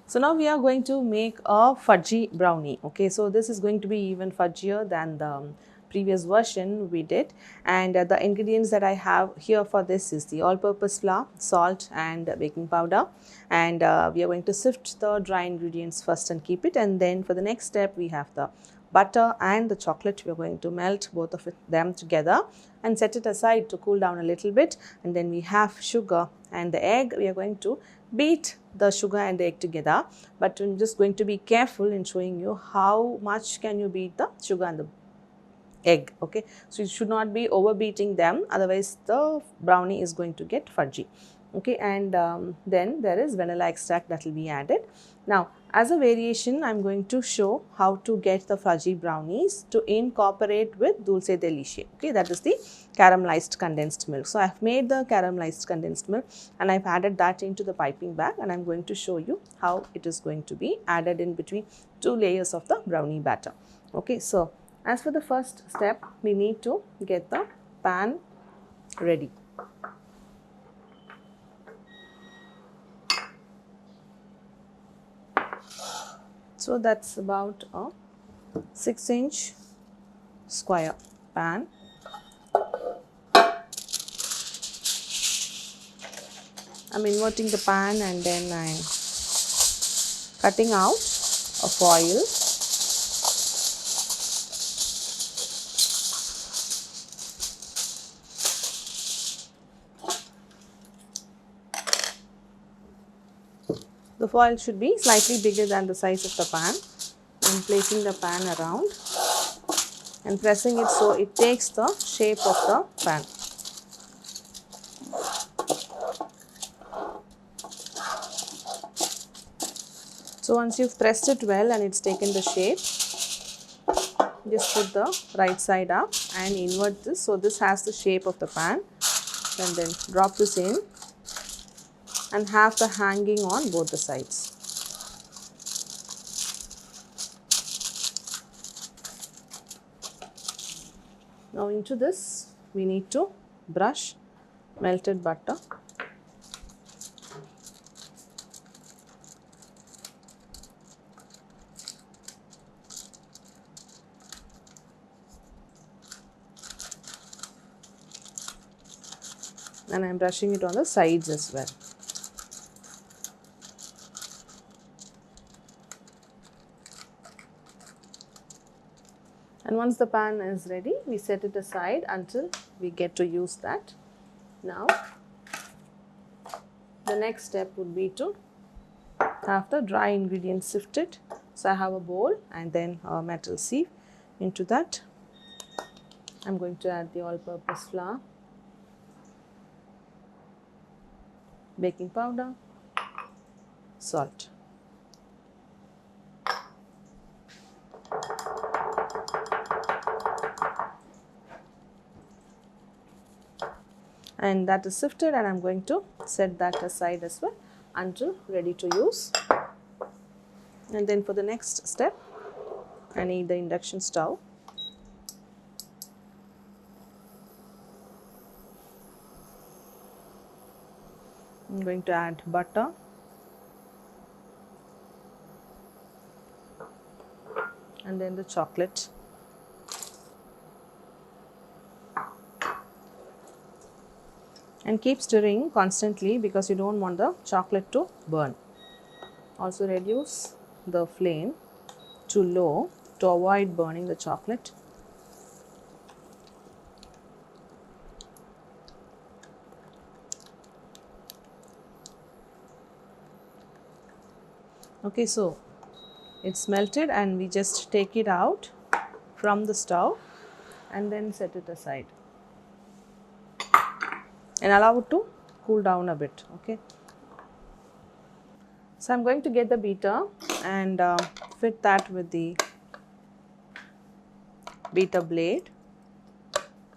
So now we are going to make a fudgy brownie. Okay, so this is going to be even fudgier than the previous version we did, and the ingredients that I have here for this is the all-purpose flour, salt and baking powder, and we are going to sift the dry ingredients first and keep it, and then for the next step we have the butter and the chocolate. We are going to melt both of them together and set it aside to cool down a little bit, and then we have sugar and the egg. We are going to beat the sugar and the egg together, but I'm just going to be careful in showing you how much can you beat the sugar and the egg. Okay, so you should not be over beating them, otherwise the brownie is going to get fudgy. Okay, and then there is vanilla extract that will be added. Now as a variation, I'm going to show how to get the fudgy brownies to incorporate with dulce de leche. Okay, that is the caramelized condensed milk. So I've made the caramelized condensed milk and I've added that into the piping bag, and I'm going to show you how it is going to be added in between two layers of the brownie batter. Okay, so as for the first step, we need to get the pan ready. So that's about a 6-inch square pan. I'm inverting the pan and then I'm cutting out a foil. The foil should be slightly bigger than the size of the pan. I'm placing the pan around and pressing it so it takes the shape of the pan. So once you've pressed it well and it's taken the shape, just put the right side up and invert this so this has the shape of the pan, and then drop this in and have the hanging on both the sides. Now into this we need to brush melted butter. And I am brushing it on the sides as well. And once the pan is ready, we set it aside until we get to use that. Now, the next step would be to have the dry ingredients sifted. So I have a bowl and then a metal sieve. Into that, I'm going to add the all-purpose flour, baking powder, salt. And that is sifted, and I'm going to set that aside as well until ready to use. And then for the next step, I need the induction stove. I'm going to add butter, and then the chocolate, and keep stirring constantly because you don't want the chocolate to burn. Also reduce the flame to low to avoid burning the chocolate. Okay, so it's melted and we just take it out from the stove and then set it aside and allow it to cool down a bit. Okay, so I'm going to get the beater and fit that with the beater blade.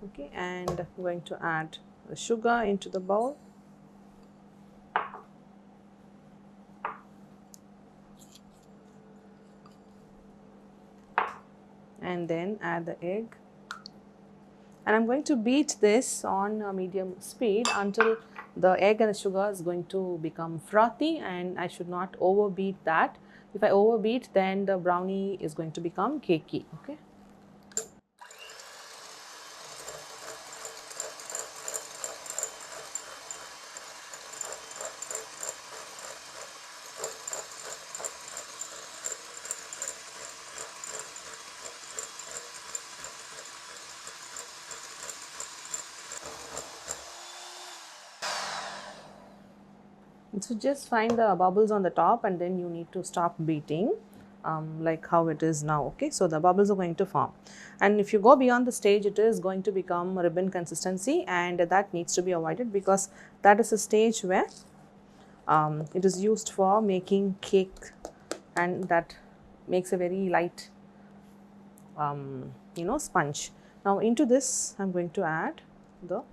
Okay, and I'm going to add the sugar into the bowl. And then add the egg And I'm going to beat this on a medium speed until the egg and the sugar is going to become frothy, and I should not overbeat that. If I overbeat, then the brownie is going to become cakey. Okay. So just find the bubbles on the top and then you need to stop beating, like how it is now. Okay, so the bubbles are going to form, and if you go beyond the stage it is going to become ribbon consistency, and that needs to be avoided because that is a stage where it is used for making cake, and that makes a very light sponge. Now into this I'm going to add the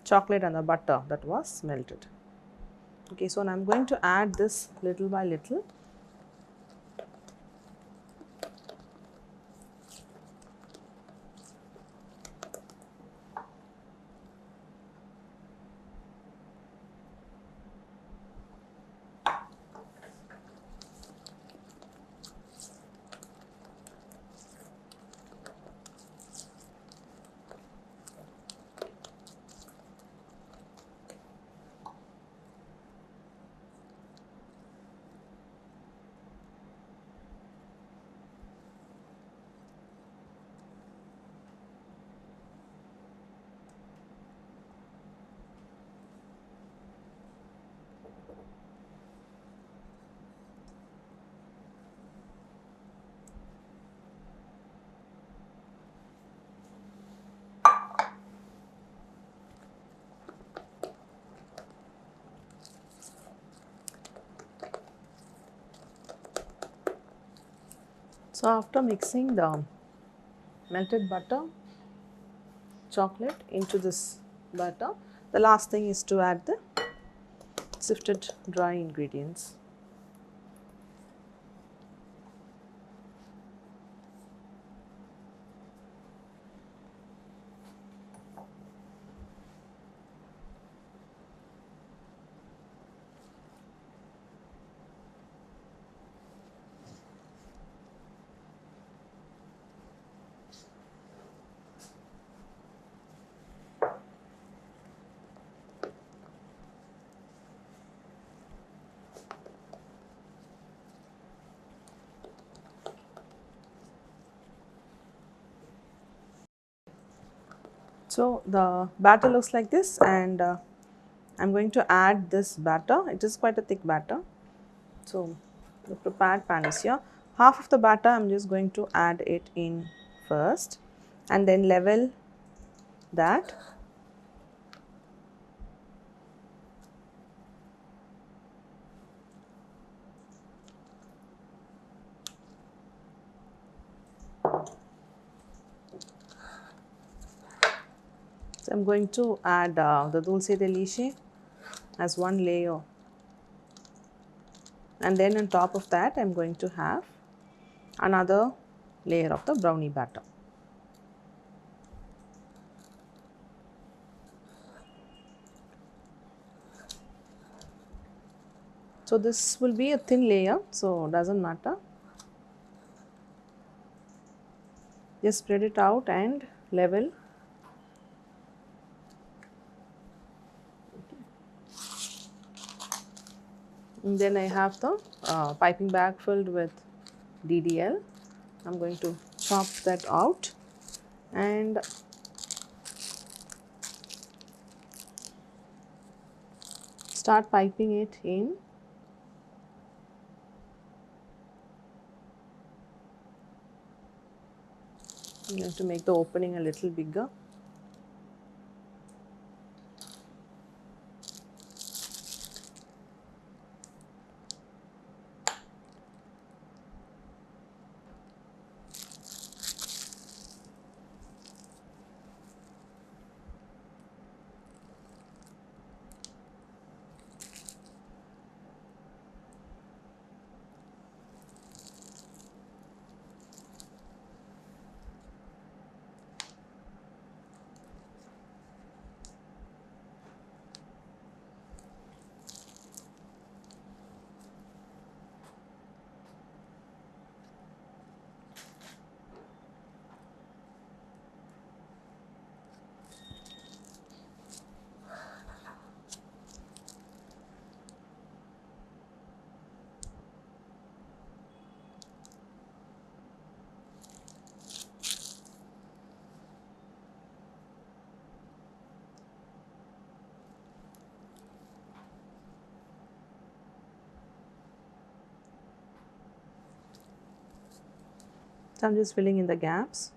chocolate and the butter that was melted. Okay, so now I'm going to add this little by little. So after mixing the melted butter, chocolate into this batter, the last thing is to add the sifted dry ingredients. So the batter looks like this, and I'm going to add this batter. It is quite a thick batter. So the prepared pan is here. Half of the batter I'm just going to add it in first and then level that. So I'm going to add the dulce de leche as one layer, and then on top of that I'm going to have another layer of the brownie batter. So this will be a thin layer, so doesn't matter. Just spread it out and level. And then I have the piping bag filled with DDL. I'm going to chop that out and start piping it in. You have to make the opening a little bigger. So I'm just filling in the gaps.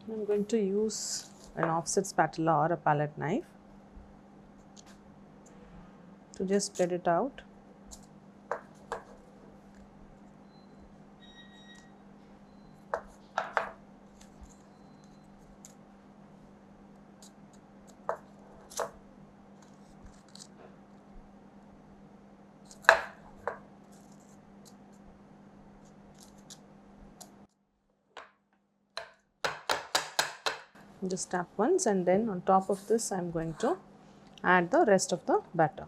I'm going to use an offset spatula or a palette knife to just spread it out. Just tap once, and then on top of this I'm going to add the rest of the batter.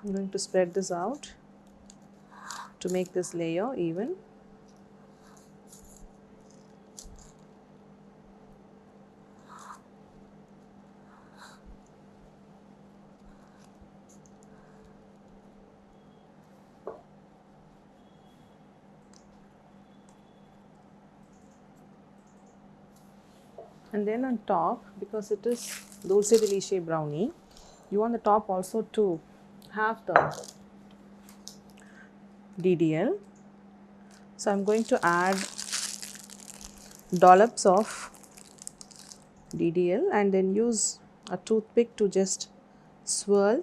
I'm going to spread this out to make this layer even. And then on top, because it is dulce de leche brownie, you want the top also to have the DDL. So I'm going to add dollops of DDL and then use a toothpick to just swirl.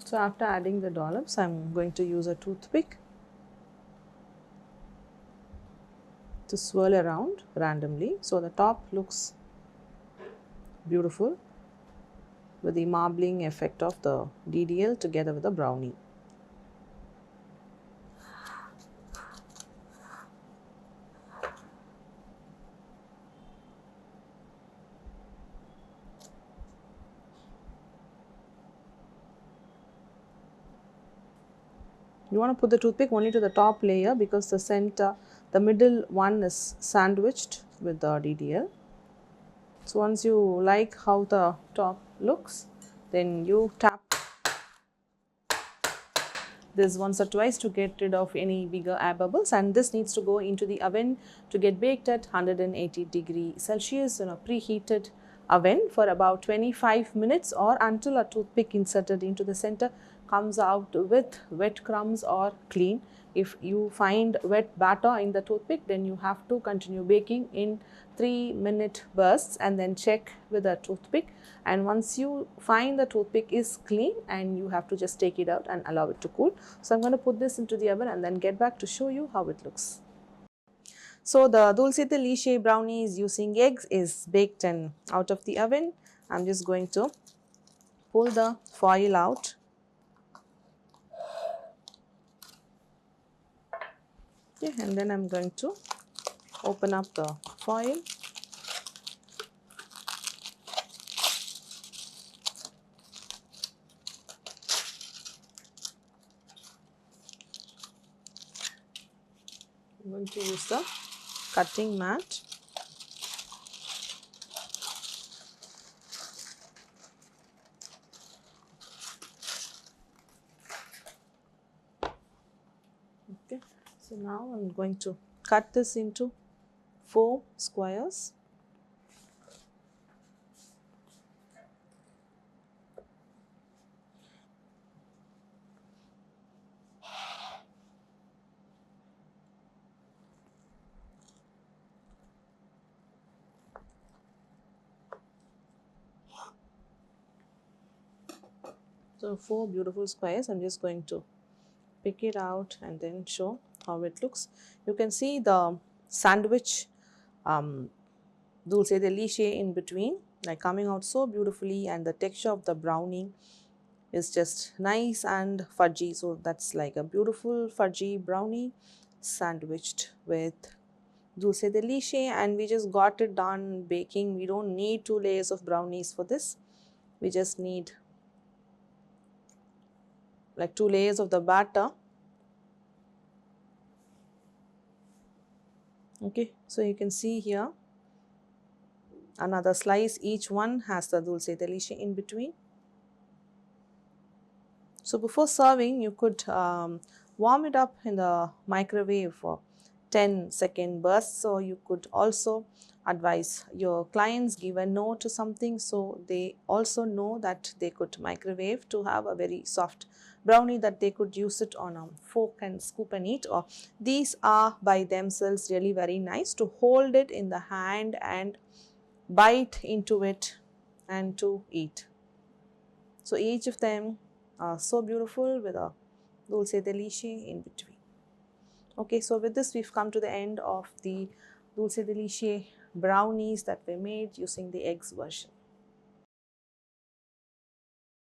So after adding the dollops, I'm going to use a toothpick to swirl around randomly so the top looks beautiful with the marbling effect of the DDL together with the brownie. You want to put the toothpick only to the top layer because the middle one is sandwiched with the DDL. So once you like how the top looks, then you tap this once or twice to get rid of any bigger air bubbles, and this needs to go into the oven to get baked at 180°C in a preheated oven for about 25 minutes or until a toothpick inserted into the center comes out with wet crumbs or clean. If you find wet batter in the toothpick, then you have to continue baking in 3-minute bursts and then check with a toothpick, and once you find the toothpick is clean, and you have to just take it out and allow it to cool. So I'm going to put this into the oven and then get back to show you how it looks. So the dulce de leche brownie is using eggs is baked and out of the oven. I'm just going to pull the foil out. Okay, and then I'm going to open up the foil. I'm going to use the cutting mat. Okay, so now I'm going to cut this into 4 squares. So 4 beautiful squares. I'm just going to pick it out and then show how it looks. You can see the sandwich um, dulce de leche in between, like coming out so beautifully, and the texture of the brownie is just nice and fudgy. So that's like a beautiful fudgy brownie sandwiched with dulce de leche, and we just got it done baking. We don't need 2 layers of brownies for this. We just need like 2 layers of the batter. Okay, so you can see here another slice, each one has the dulce de leche in between. So before serving, you could warm it up in the microwave for 10-second bursts. So you could also advise your clients, give a no to something so they also know that they could microwave to have a very soft brownie, that they could use it on a fork and scoop and eat. Or these are by themselves really very nice to hold it in the hand and bite into it and to eat. So each of them are so beautiful with a dulce de leche in between. Okay, so with this we've come to the end of the dulce de leche brownies that we made using the eggs version.